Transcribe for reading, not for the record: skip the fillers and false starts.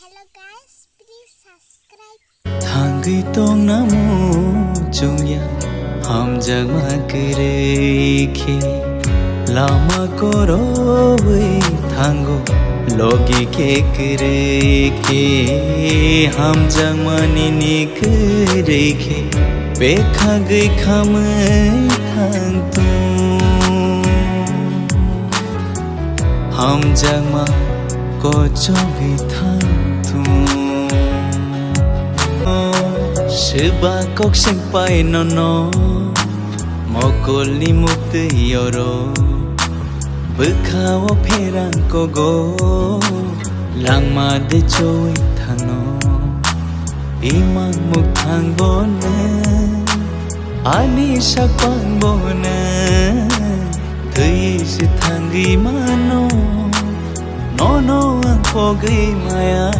Hello guys, please subscribe. Thanggi tong namu chungya ham jagma kereke lama koroi thango logi ke kereke ham jagma ni kereke bekha gai kham thang tu ham jagma ko chogi thang Shiba kok simpai nono Mokoli mukti yoro Bukhawa pherang kogo Langma de choi thano Imang muk thang bona Ani sakpang bona Tui si thangi mano Nono ang kogi maya